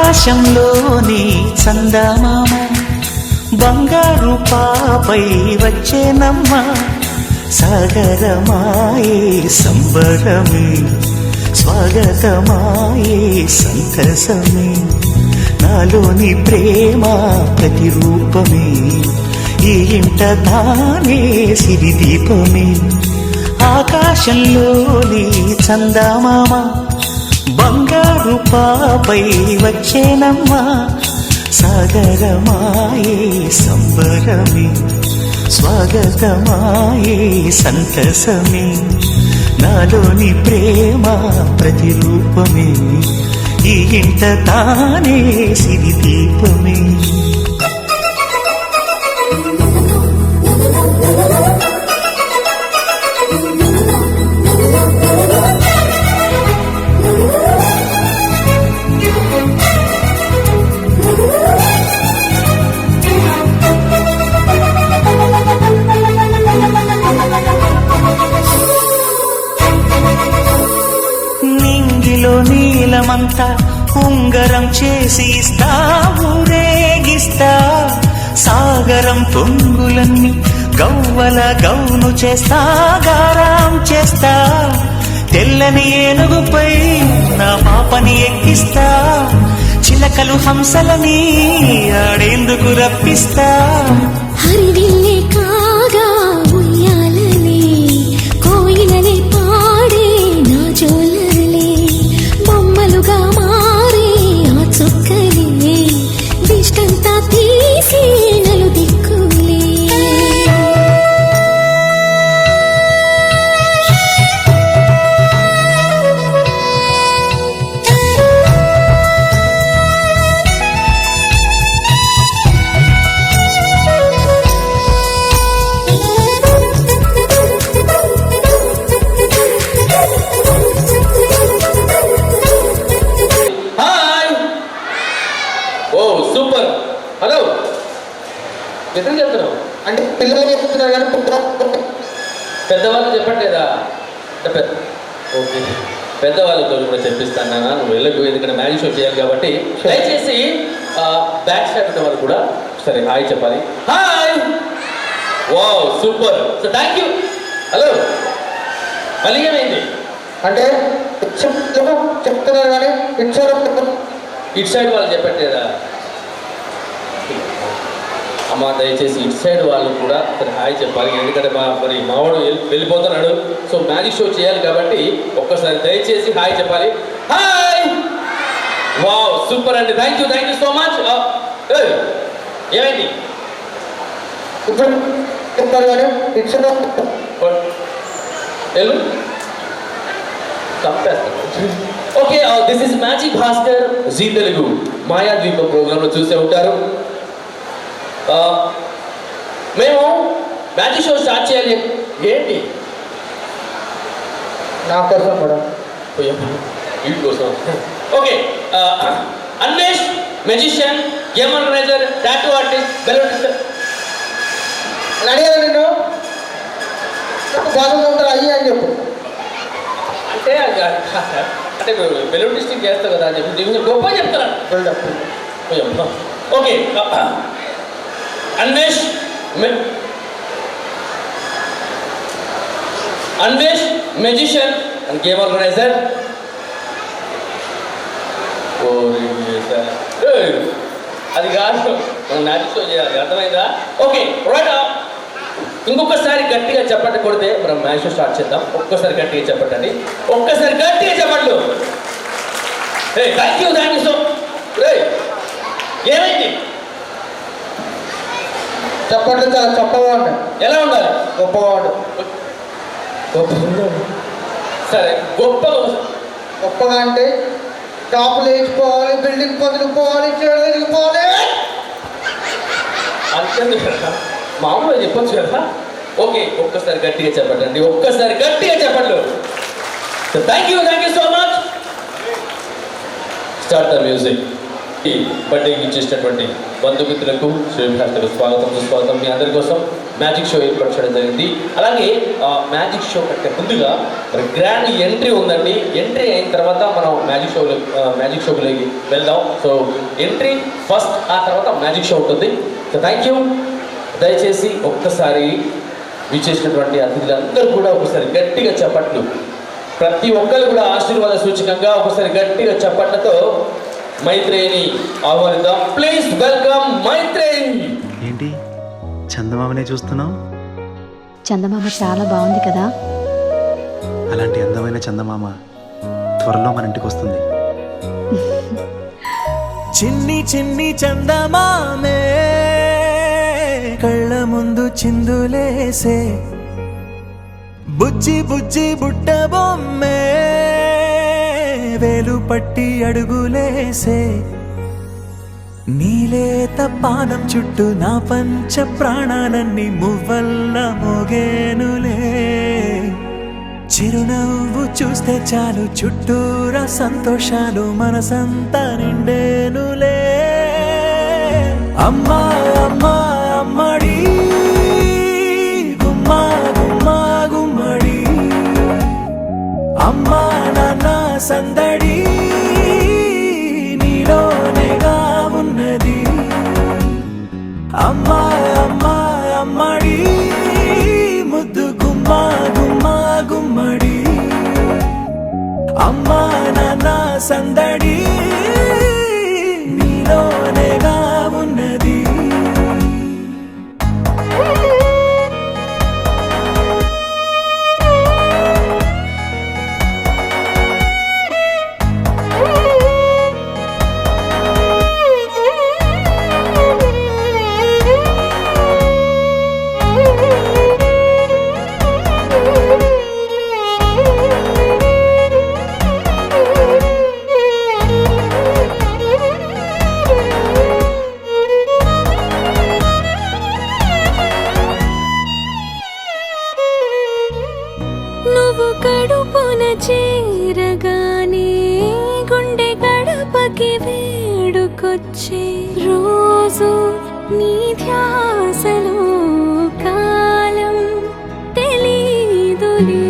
ఆకాశంలోని చందమామ బంగారు పాపై వచ్చేనమ్మ సాగరమాయే సంబరమే స్వాగతమాయే సంతసమే నాలోని ప్రేమ ప్రతిరూపమే ఈ ఇంట తానే సిరిదీపమే ఆకాశంలోని చందమామ బంగారు పాపై వచ్చేనమ్మా సాగరమాయే సంబరమే స్వాగతమాయే సంతసమే నాలోని ప్రేమ ప్రతిరూపమే ఈ ఇంట తానే సిరిదీపమే నీలమంతా ఉంగరం చేసి ఇస్తా ఊరేగిస్తా సాగరం పొంగులన్నీ గవ్వల గౌను చేస్తా గారాం చేస్తా తెల్లని ఏనుగుపై నా పాపని ఎక్కిస్తా చిలకలు హంసలని ఆడేందుకు రప్పిస్తా హరివిల్లే కాగా ఉయ్యాలనే కోయిలనే పాడే నా జోలలే బొమ్మలుగా మారే ఆ చుక్కలే దిష్టంతా తీసి నలు దిక్కులే హలో ఎక్కడ చెప్తున్నావు అంటే పిల్లలు చెప్తున్నారు కానీ పెద్దవాళ్ళు చెప్పట్లేదా ఓకే పెద్దవాళ్ళతో కూడా చెప్పిస్తాను నాన్న నువ్వు వెళ్ళకు ఎందుకంటే మ్యారేజ్ షో చేయాలి కాబట్టి దయచేసి బ్యాక్ సైడ్ ఉన్న వాళ్ళు కూడా సరే హాయ్ చెప్పాలి hi wow super so thank you hello మళ్ళీ ఏమైంది అంటే చెప్తున్నారు కానీ ఇటు సైడ్ వాళ్ళు చెప్పట్లేదా అమ్మ దయచేసి ఇటు సైడ్ వాళ్ళు కూడా సరే హాయ్ చెప్పాలి ఎందుకంటే మరి మావాడు వెళ్ళిపోతున్నాడు సో మ్యాజిక్ షో చేయాలి కాబట్టి ఒక్కసారి దయచేసి హాయ్ చెప్పాలి హాయ్ వావ్ సూపర్ అండి థ్యాంక్ యూ సో మచ్ ఏమైంది చెప్తారు కానీ వెళ్ళు okay this is magic Bhaskar ji Telugu Mayadweepam ప్రోగ్రాంలో చూసే ఉంటారు మేము మ్యాజిక్ షో స్టార్ట్ చేయాలి ఏంటి నా కోసం మేడం వీటి కోసం okay Anvesh magician game organizer tattoo artist balloon అడిగాను నేను బాగుంటారు అయ్యి అని చెప్పు అంటే అంటే బెలూన్ డిస్ట్రిక్ట్ చేస్తావు కదా అని చెప్పి గొప్ప చెప్తాను okay Anvesh magician and game organizer అది కాదు మనం మ్యాజిక్ షో చేయాలి అర్థమైందా ఓకే రైట్ ఇంకొకసారి గట్టిగా చెప్పండి కొడితే మనం మ్యాచ్ షో స్టార్ట్ చేద్దాం ఒక్కసారి గట్టిగా చెప్పండి ఒక్కసారి గట్టిగా చెప్పండి థ్యాంక్ యూ సో ఏమైంది చెప్పండి చాలా చెప్పవాడు ఎలా ఉండాలి గొప్పవాడు సరే గొప్పగా అంటే టాపులు వేసుకోవాలి బిల్డింగ్ పదులుకోవాలి పోవాలి అంతే మామూలుగా చెప్పొచ్చు కదా ఓకే ఒక్కసారి గట్టిగా చెప్పండి ఒక్కసారి గట్టిగా చెప్పండి thank you so much start the music బర్త్డేకి ఇచ్చేసినటువంటి బంధుమిత్రులకు శ్రీభిలాషులకు స్వాగతం సుస్వాగతం. మీ అందరి కోసం మ్యాజిక్ షో ఏర్పాటు చేయడం జరిగింది. అలాగే మ్యాజిక్ షో కంటే ముందుగా మరి గ్రాండ్ ఎంట్రీ ఉందండి. ఎంట్రీ అయిన తర్వాత మనం మ్యాజిక్ షోలోకి వెళ్దాం. సో ఎంట్రీ ఫస్ట్, ఆ తర్వాత మ్యాజిక్ షో ఉంటుంది. So thank you. దయచేసి ఒక్కసారి విచ్చేసినటువంటి అతిథులందరూ కూడా ఒకసారి గట్టిగా చప్పట్లు, ప్రతి ఒక్కరు కూడా ఆశీర్వాద సూచకంగా ఒకసారి గట్టిగా చప్పట్లతో మైత్రేయిని ఆహ్వానిద్దాం. Please welcome Maitreyi. ఏంటి చందమామనే చూస్తున్నావు? చందమామ చాలా బాగుంది కదా. అలాంటి అందమైన చందమామ త్వరలో మన ఇంటికి వస్తుంది. చిన్ని చిన్ని చందమామే కళ్ళ ముందు చిందులేసే, బుజ్జి బుజ్జి బుట్ట బొమ్మే వేలు పట్టి అడుగులేసే, నీలేత పానం చుట్టూ నా పంచ ప్రాణాలన్నీ మువ్వల్ల మోగేనులే, చిరునవ్వు చూస్తే చాలు చుట్టూరా సంతోషాలు మనసంతా నిండేనులే. అమ్మా అమ్మా అమ్మడి గుమ్మా గుమ్మా గుమ్మడి, అమ్మా నాన్న సందడి నీలోనేగా ఉన్నది. అమ్మా అమ్మా అమ్మడి ముద్దు గుమ్మా గుమ్మా గుమ్మడి, అమ్మా నాన్న సందడి నీలోనేగా ఉన్నది. నువ్వు కడుపున చేరగానే గుండె గడపకి వేడుకొచ్చే రోజు, నీ ధ్యాసలో కాలం తెలీదులే.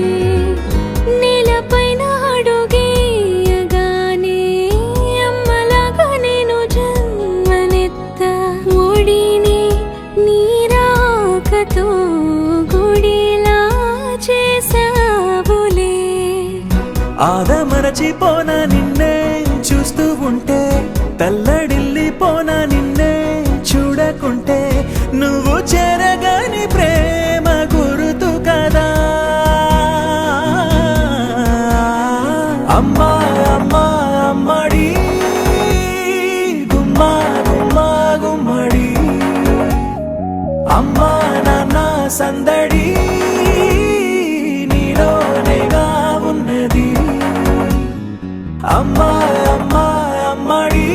నేలపైన అడుగేయగానే అమ్మలాగా నేను జన్మనెత్త, ఒడిని నీ రాకతో గుడిలా చేసావులే. ఆదమరచిపోనా నిన్నే చూస్తూ ఉంటే, తల్లడిల్లిపోనా నిన్నే చూడకుంటే, నువ్వు చెరగని ప్రేమ గురుతు కదా. అమ్మా అమ్మా అమ్మడి గుమ్మా గుమ్మా గుమ్మడి, అమ్మా నాన్న సందడి నీలోనేగా ఉన్నది. అమ్మా అమ్మా అమ్మడి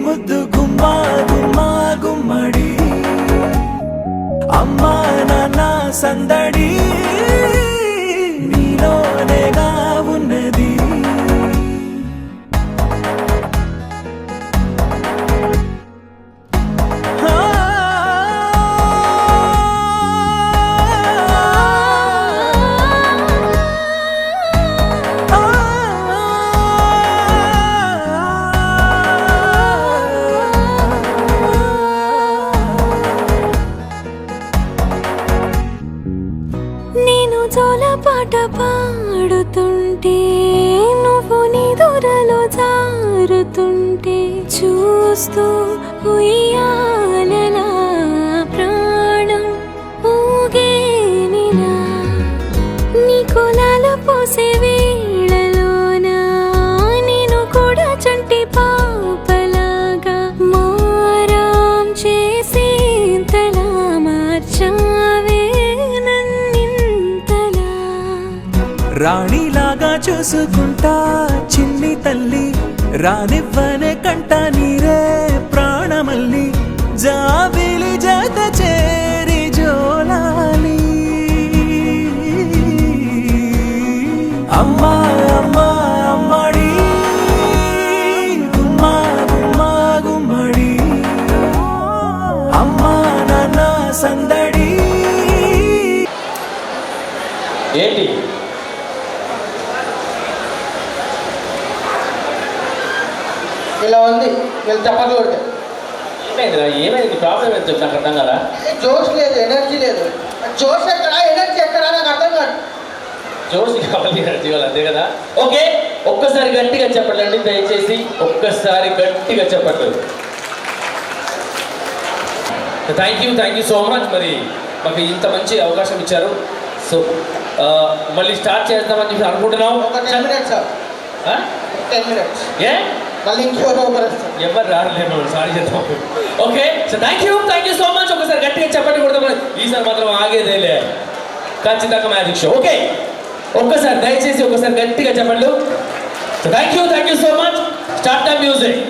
ముద్దు గుమ్మా గుమ్మా గుమ్మడి, అమ్మా నాన్న సందడి నీలోనేగా ఉన్నది. నేను జోలపాట పాడుతుంటే, నువ్వు నీ దూరలో జారుతుంటే, చూస్తూ ఉయ్యాలలా ప్రాణం ఊగేనిలా. నీ కులాల పోసే వేళలోనా నేను కూడా చంటి పాపలాగా మారాం చేసి తలా మార్చావే నన్నింతలా. రాణిలాగా చూసుకుంటా చిన్ని తల్లి, రానివ్వనే కంట నీరే ప్రాణమల్లి, జాబిలి జత చేరి జోలాలి. అమ్మా అమ్మా అమ్మడి గుమ్మా గుమ్మా గుమ్మడి, సందడి. ఏంటి ఇలా ఉంది వీళ్ళు చప్పట్లు కొడితే ఏమైంది ప్రాబ్లం ఏంటి చెప్పు, నాకు అర్థం కదా. జోష్ లేదు, ఎనర్జీ లేదు. జోష్ ఎక్కడా, ఎనర్జీ ఎక్కడా నాకు అర్థం కాదు. జోష్ కావాలి, ఎనర్జీ కావాలి, అంతే కదా. ఓకే, ఒక్కసారి గట్టిగా చెప్పండి దయచేసి, ఒక్కసారి గట్టిగా చెప్పండి. Thank you so much. మరి మాకు ఇంత మంచి అవకాశం ఇచ్చారు. సో మళ్ళీ స్టార్ట్ చేద్దామని చెప్పి అనుకుంటున్నాం. ఒక 10 minutes సార్, 10 minutes ఏ మళ్ళీ ఇంకెవరో ఒకరేస్తారు. ఎవరు రాలేదు, సారీ చేద్దాం. Okay, so thank you so much. ఒకసారి గట్టిగా చెప్పండి కొడతాం. ఈసారి మాత్రం ఆగేదేలే, ఖచ్చితంగా మ్యాజిక్ షో. ఓకే, ఒక్కసారి దయచేసి ఒకసారి గట్టిగా చెప్పండి. So thank you so much. Start the music.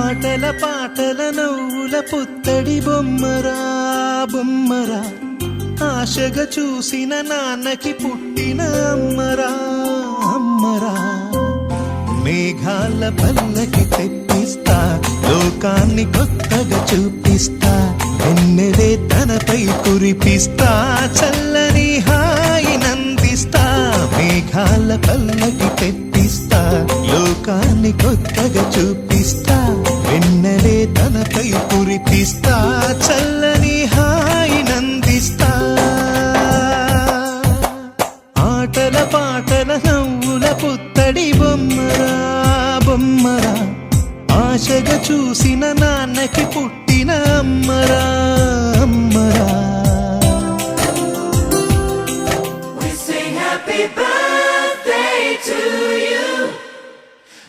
ఆటల పాటల నవ్వుల పుత్తడి బొమ్మరా బొమ్మరా ఆశగా చూసిన నాన్నకి పుట్టిన అమ్మరా అమ్మరా మేఘాల పల్లకి తెప్పిస్తా లోకాన్ని కొత్తగా చూపిస్తా వెన్నెలే తనపై కురిపిస్తా చల్లని హాయి నందిస్తా మేఘాల పల్లకి తెప్పిస్తా లోకాన్ని కొత్తగా చూపిస్తా వెన్నెలే తనపై కురిపిస్తా చల్లని హాయి నందిస్తా ఆటల పాటల నవ్వుల పుత్తడి బొమ్మరా బొమ్మరా ఆశగా చూసిన నాన్నకి పుట్టిన అమ్మరా అమ్మరా We sing happy birthday to you,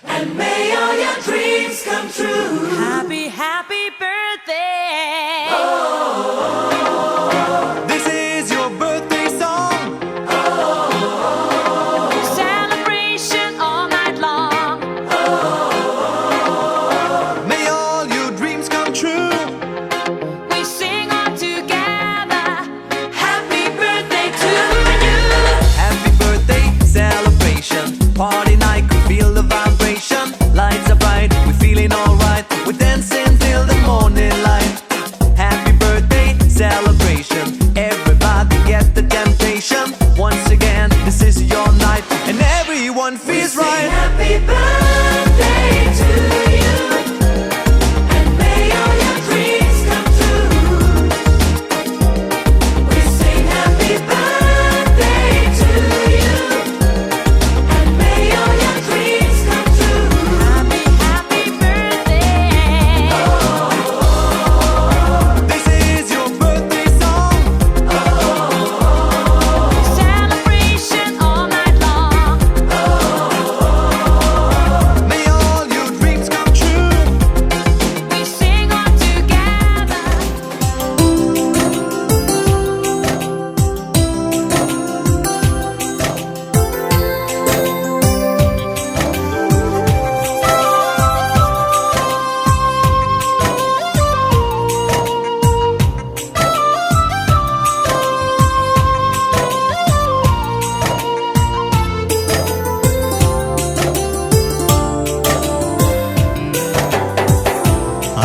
and may all your dreams come true. Happy, happy birthday. This is your birthday song. Celebration all night long. May all your dreams come true. We sing all together. Happy birthday to you. Happy birthday celebration. Party night, could feel the vibration. Lights are bright, we're feeling alright. We're dancing till the morning light. Happy birthday celebration. Everybody get the temptation. Once again, this is your night, and everyone feels Sing right. happy birthday to you, and may all your dreams come true. We sing happy birthday to you, and may all your dreams come true. Happy, happy birthday. This is your birthday song. Celebration all night long. May all your dreams come true. We sing all together.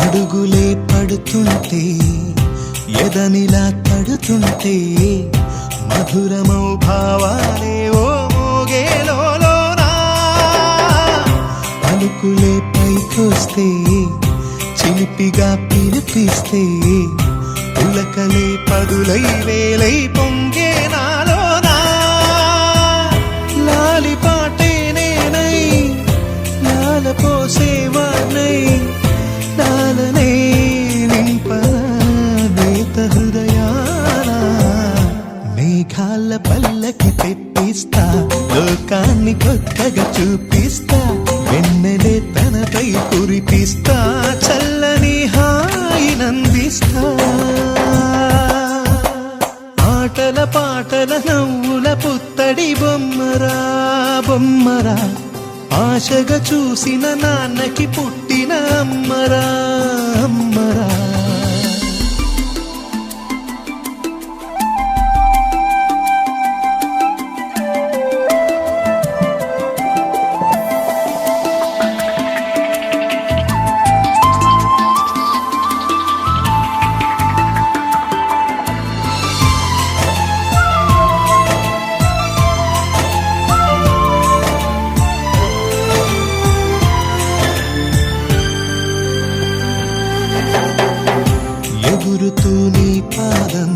అడుగులే పడుతుంటే ఎదనిలా తడుతుంటే మధురమౌ భావాలే ఓ మోగేలోనా పలుకులే పైకొస్తే చిలిపిగా పిలిపిస్తే ఉలకలే పదులై వేలై పొంగే నాలోనా లాలి పాటే నేనై లాల పోసేవాణ్ణై లాలనే నింపలేత హృదయాన మేఘాల పల్లకి తెప్పిస్తా లోకాన్ని కొత్తగా చూపిస్తా వెన్నెలే తనపై కురిపిస్తా చల్లని హాయి నందిస్తా ఆటల పాటల నవ్వుల పుత్తడి బొమ్మరా బొమ్మరా ఆశగా చూసిన నాన్నకి పుట్టిన అమ్మరా అమ్మరా ఎగురుతూ నీ పాదం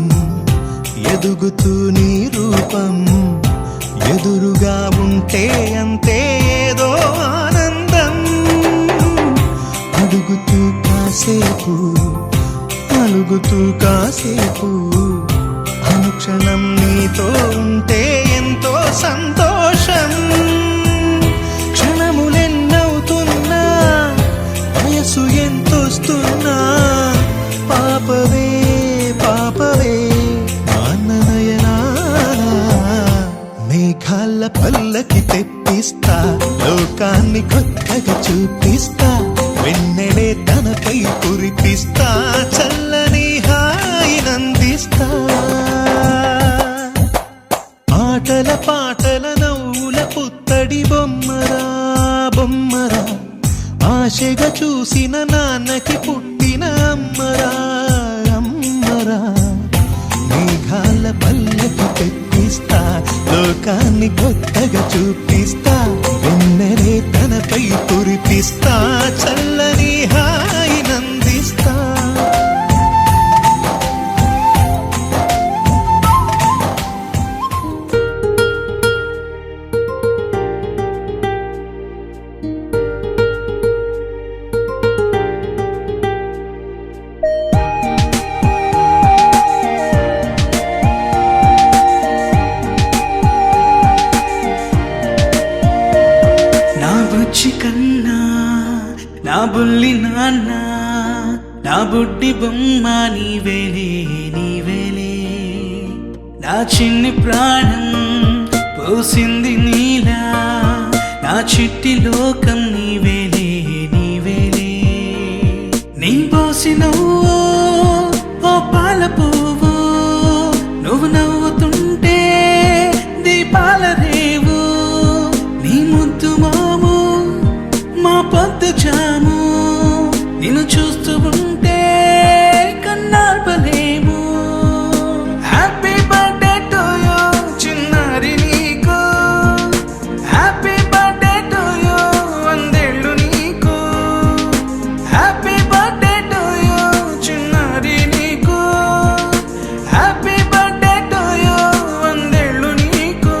ఎదుగుతూ నీ రూపం ఎదురుగా ఉంటే అంతే ఏదో ఆనందం అడుగుతూ కాసేపు అలుగుతూ కాసేపు అనుక్షణం నీతో ఉంటే ఎంతో సంతోషం క్షణములెన్నవుతున్నా వయసు ఎంతొస్తున్నా పాపవే పాపవే నాన్ననయనా మేఘాల పల్లకి తెప్పిస్తా లోకాన్ని కొత్తగా చూపిస్తా వెన్నెలే తనపై కురిపిస్తా చల్లని హాయినందిస్తా ఆటల పాటల నవ్వుల పుత్తడి బొమ్మరా బొమ్మరా ఆశగా చూసిన నాన్నకి పుట్టిన అమ్మరా అమ్మరా మేఘాల పల్లకి తెప్పిస్తా లోకాన్ని కొత్తగా చూపిస్తా వెన్నెలే తనపై కురిపిస్తా చల్లని హాయినందిస్తా నా బుజ్జి కన్నా నా బుల్లి నాన్న నా బుడ్డి బొమ్మ నీవేలే నీవేలే నా చిన్ని ప్రాణం పోసింది నీలా నా చిట్టి లోకం నీవేలే నీవేలే నీ పోసినవో ఓ పాల పువ్వు నువ్వు నవ్వుతుంటే దీపాల రేవు నీ ముద్దు మాము మా పొద్దు జాము నిన్ను చూస్తూ ఉంటే కన్నార్పలేము హ్యాపీ బర్త్డే టు యూ చిన్నారి నీకు హ్యాపీ బర్త్డే టు యూ వందేళ్ళు నీకు హ్యాపీ బర్త్డే టు యూ చిన్నారి నీకు హ్యాపీ బర్త్డే టు యూ వందేళ్ళు నీకు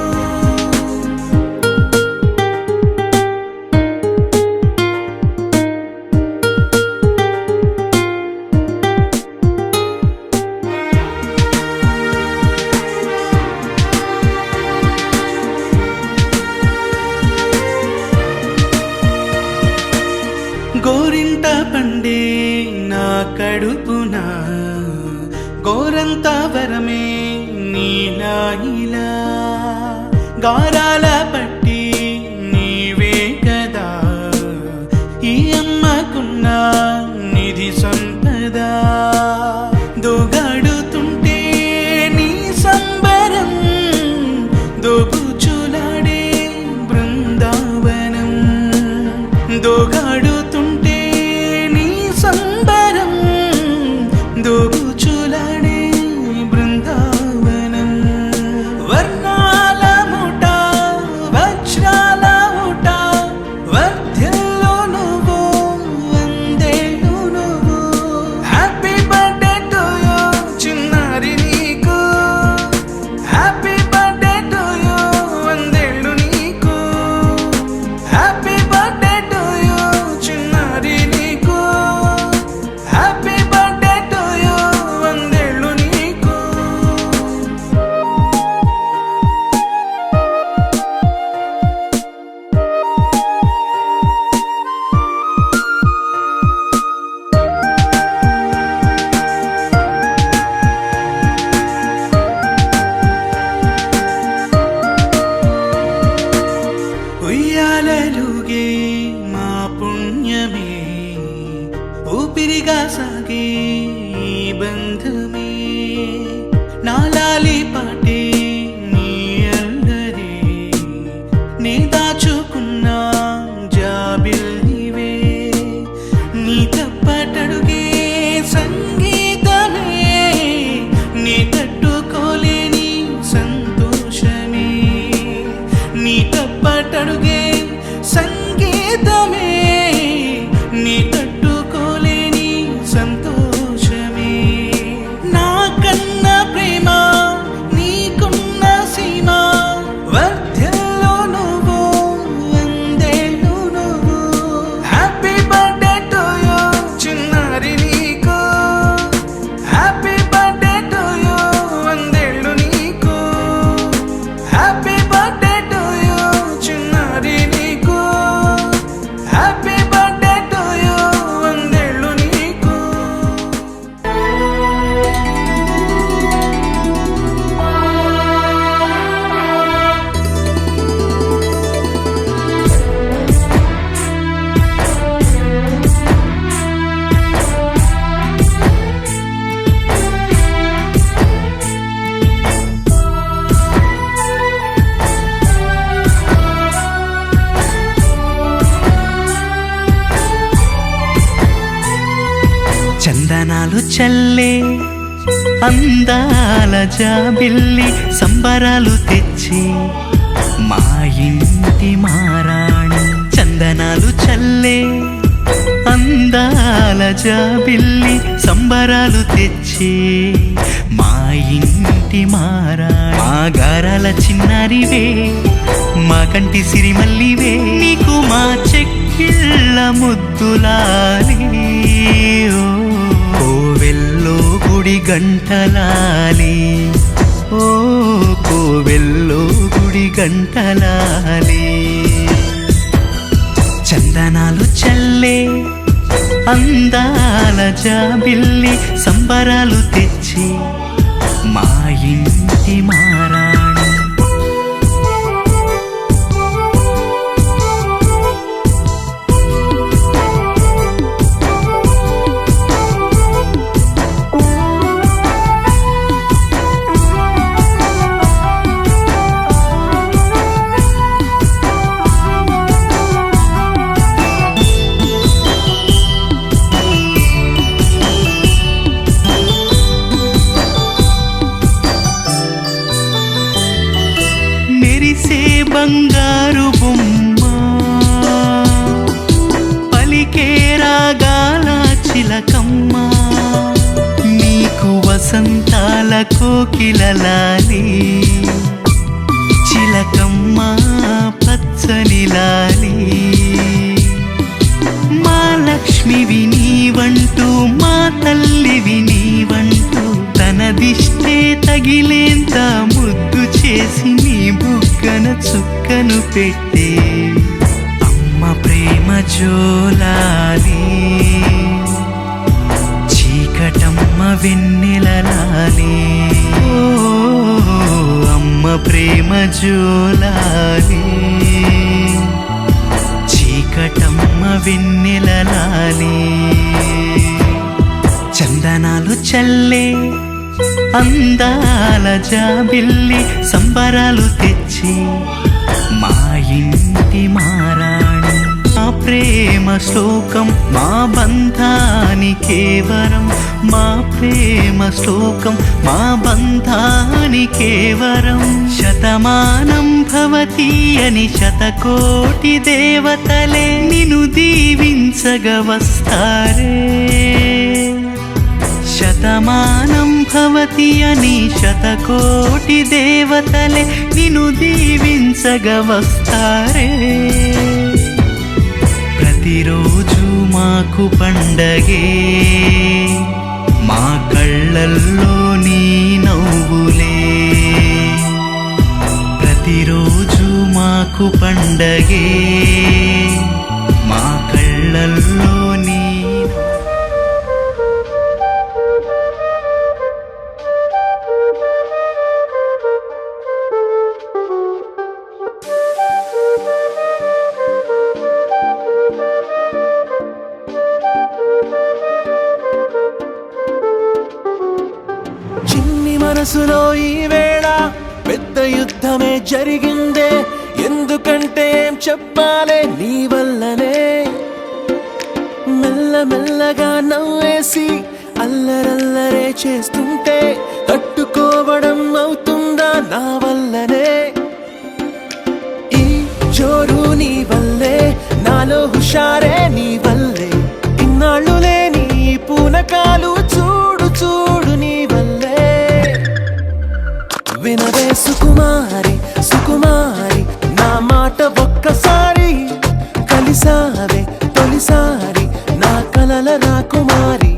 గోరింట పండే నా కడుపున గోరంత వరమే నీలా ఇలా గారాల పట్టి నీవే కదా ఈ అమ్మకున్న నిధి సంపద దోగాడుతుంటే నీ సంబరం దోబుచులాడే బృందావనం దోగాడుతుంటే నీ సంబరం దోబుచులాడే బృందావనం వర్ణాల ముఠ వజ్రాల ఊట వర్ధ్యంలో నువ్వు వందేళ్ళు నువ్వు హ్యాపీ బర్త్డే టు యూ చిన్నారి నీకు హ్యాపీ బర్త్డే టు యూ వందేళ్ళు నీకు హ్యాపీ బర్త్డే టు యూ చిన్నారి నీకు హ్యాపీ బర్త్డే టు యూ వందేళ్ళు నీకు ఉయ్యాలలుగే మా పుణ్యమే ఊపిరిగా సాగే ఈ బంధమే నాలాలి పాటే నీ అల్లరే నీ దాచుకున్న జాబిల్లివే నీ తప్పటడుగే సంగీతమే నీ తట్టుకోలేని సంతోషమే నీ తప్పటడుగే సంగీతమే నీ తట్టుకోలేని సంతోషమే నా కన్న ప్రేమ నీకున్న సీమ వర్ధ్యంలో నువ్వు వందేళ్ళు నువ్వు హ్యాపీ బర్త్డే టు యూ చిన్నారి నీకు హ్యాపీ బర్త్డే టు యూ వందేళ్ళు నీకు హ్యాపీ బర్త్డే టు యూ చిన్నారి నీకు చందనాలు చల్లే అందాల జాబిల్లి సంబరాలు తెచ్చి మా ఇంటి మారాణి. చందనాలు చల్లే అందాల జాబిల్లి సంబరాలు తెచ్చి మా ఇంటి మారాణి. మా గారాల చిన్నారివే మా కంటి సిరిమల్లివే నీకు మా చెక్కిళ్ళ ముద్దులాలి. ఓ కోవెల్లో గుడి గంటలాలి, ఓ కోవెల్లో గుడి గంటలాలి. చందనాలు చల్లే అందాల జాబిల్లి సంబరాలు తెచ్చి మా ఇంటి మారాణి. మెరిసే బంగారు బొమ్మ పలికే రాగాల చిలకమ్మ నీకు వసంతాల కోకిలలాలి. చిలకమ్మ పచ్చని లాలి. మా లక్ష్మివి నీవంటూ మా తల్లివి నీవంటూ తనదిష్టే తగిలేంత ముద్దు చేసి నీ బుగ్గన చుక్కను పెట్టే అమ్మ ప్రేమ జోలాలి. చీకటమ్మ వెన్నెలలాలి. ఓ అమ్మ ప్రేమ జోలాలి. చీకటమ్మ వెన్నెలలాలి. చందనాలు చల్లే అందాల జాబిల్లి సంబరాలు తెచ్చి మా ఇంటి మారాణి. మా ప్రేమ శ్లోకం మా బంధానికే వరం. మా ప్రేమ శ్లోకం మా బంధానికే వరం. శతమానం భవతి అని శతకోటి దేవతలే నిన్ను దీవించగా వస్తారే. శతమానం భవతి అని శతకోటి దేవతలే నిన్ను దీవించగా వస్తారే. ప్రతిరోజు మాకు పండగే మా కళ్ళల్లో నీ నవ్వులే. ప్రతిరోజు మాకు పండగే మా కళ్ళల్లో నీ. చిన్ని మనసులో ఈ వేళ పెద్ద యుద్ధమే జరిగిందే. ఎందుకంటే ఏం చెప్పాలే నీ వల్లనే. మెల్లమెల్లగా నవ్వేసి అల్లరల్లరే చేస్తుంటే తట్టుకోవడం అవుతుందా నా వల్లనే. ఈ జోరు నీ వల్లే నాలో హుషారే నీ వల్లే. ఇన్నాళ్ళు లేని పూనకాలు చూడు చూడు నీ వల్లే. వినవే సుకుమారి సుకుమారి నా మాట ఒక్కసారి. కలిసావే తొలిసారి నా కలల రాకుమారి.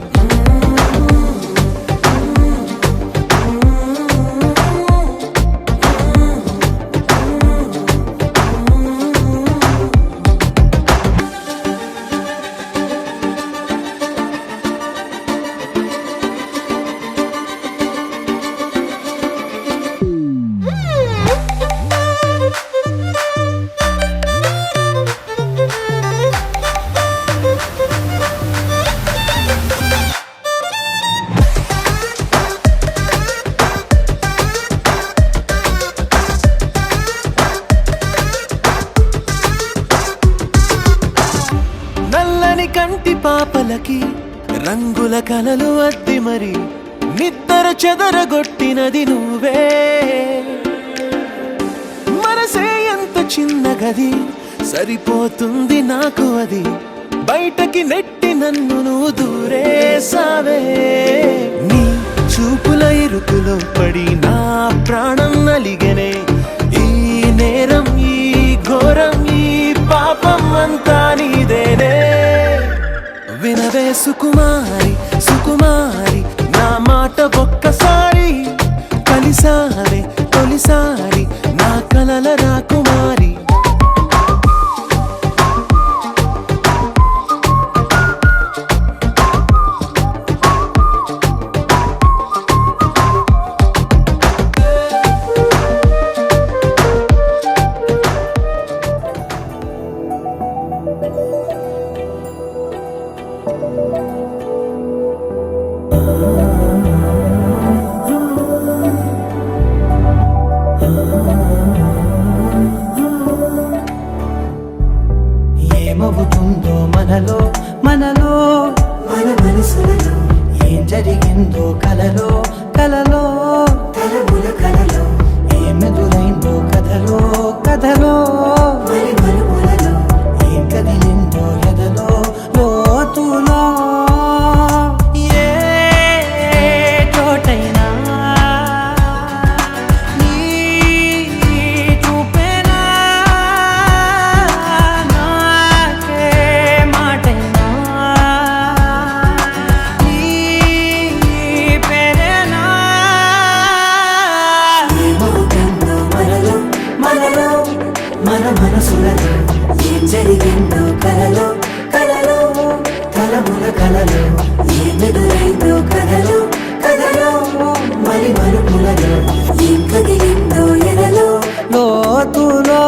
కంటి పాపలకి రంగుల కలలు అద్ది మరి నిద్దర చెదరగొట్టినది నువ్వే మనసే ఎంత చిన్న గది సరిపోతుంది నాకు అది బయటకి నెట్టి నన్ను నువ్వు దూరేసావే నీ చూపుల ఇరుకులో పడి నా ప్రాణం నలిగనే ఈ నేరం ఈ ఘోరం ఈ పాపం అంతా నీదేనే వినవే సుకుమారి సుకుమారి నా మాట ఒక్కసారి కలిసావే తొలిసారి నా కలల రాకుమారి ఏమవుతుందో మనలో మనలో మన మనసులలో ఏం జరిగిందో కలలో కలలో తలముల కలలో ఏమెదురైందో కథలో కథలో మరి మరుపులలో ఏం కదిలిందో ఎదలో లోతులో ఏ చోటైనా నీ చూపేనా నాకే మాటైనా నీ పేరేనా ఏమవుతుందో మనలో మనలో మన మనసులలో ఏం జరిగిందో కలలో కలలో తలముల కలలో ఏమెదురైందో కథలో కథలో మరి మరుపులలో ఏం కదిలిందో ఎదలో లోతులో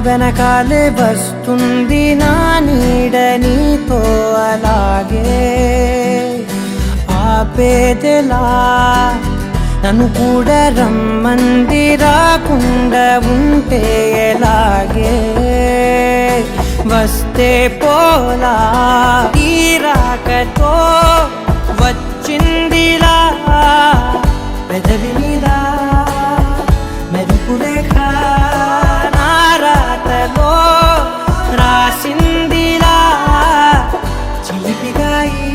వెనకాలే వస్తుంది నా నీడ నీతో అలాగే ఆపేదెలా నన్ను కూడా రమ్మంది రాకుండా ఉంటే ఎలాగే వస్తే పోలా ఈ రాకతో వచ్చిందిలా పెదవి మీద మెరుపులేఖ నా రాతలో రాసిందిలా చిలిపిగాయి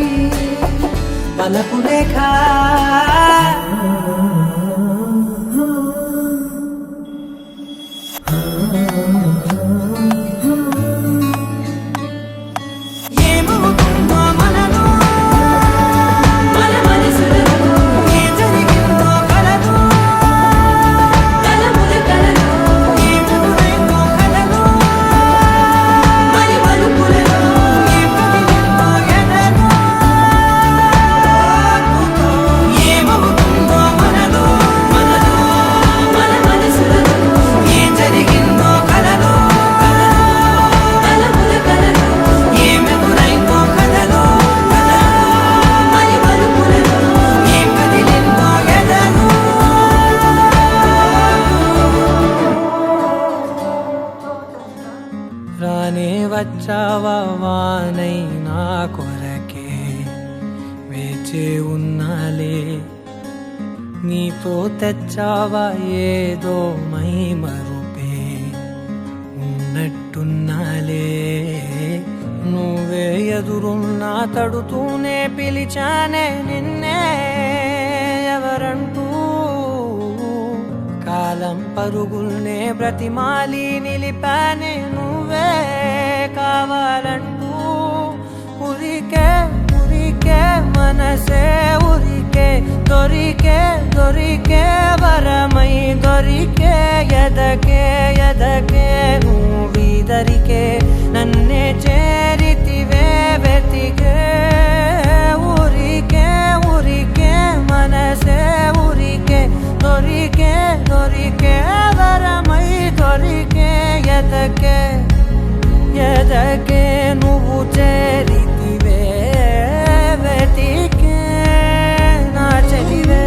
వలపులేఖ ఏమవుతుందో మనలో మన మనసులలో ఏం జరిగిందో కలలో తలముల కలలో ఏమెదురైందో కలలో మరి మరుపులలో ఏం కదిలిందో ఎదలో ఏమవుతుందో మనలో మనలో మన మనసులలో ఏం జరిగిందో కలలో తలముల కలలో ఏమెదురైందో కలలో మరి మరుపులలో ఏం కదిలిందో ఎదలో రానే వచ్చావా వానై నా కొరకే వేచే ఉన్నాలే నీతో తెచ్చావా ఏదో మై మరుపే ఉన్నట్టున్నాలే నువ్వే ఎదురున్నా తడుతూనే పిలిచానే నిన్నే ఎవరంటూ కాల కాలం పరుగుల్నే బ్రతిమాలి నిలిపానే నువ్వే కావాలంటూ ఉరికే ఉరికే మనసే ఉరికే దొరికే దొరికే వరమై దొరికే ఎదకే ఎదకే నువ్వీదరికే నన్నే చేరితివే వెతికే ఊరికే ఊరికే మనసే ఊరికే దొరికే దొరికే వరమై దొరికే ఎదకే ఎదకే నువ్వు చేరితివే వెతికే నా చెలివే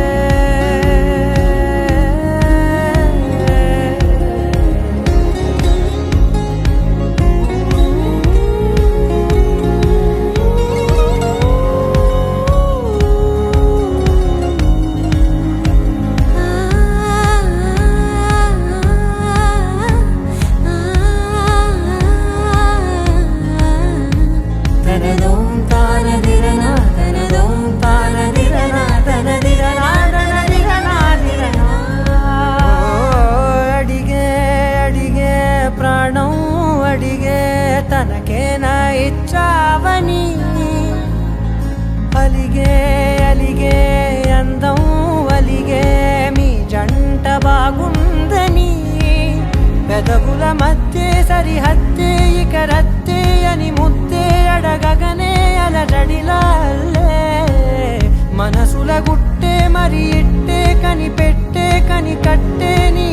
అడిగే అడిగే ప్రాణం అడిగే తనకేనా ఇచ్చావని అలిగే అలిగే అందం అలిగే మీ జంట బాగుందని పెదవుల మధ్య సరిహద్దే ఇక రద్దే అని ముద్దే అడగగనే అలజడిలాల్లే మనసుల గుట్టే మరి ఇట్టే కని పెట్టే కని కట్టే నీ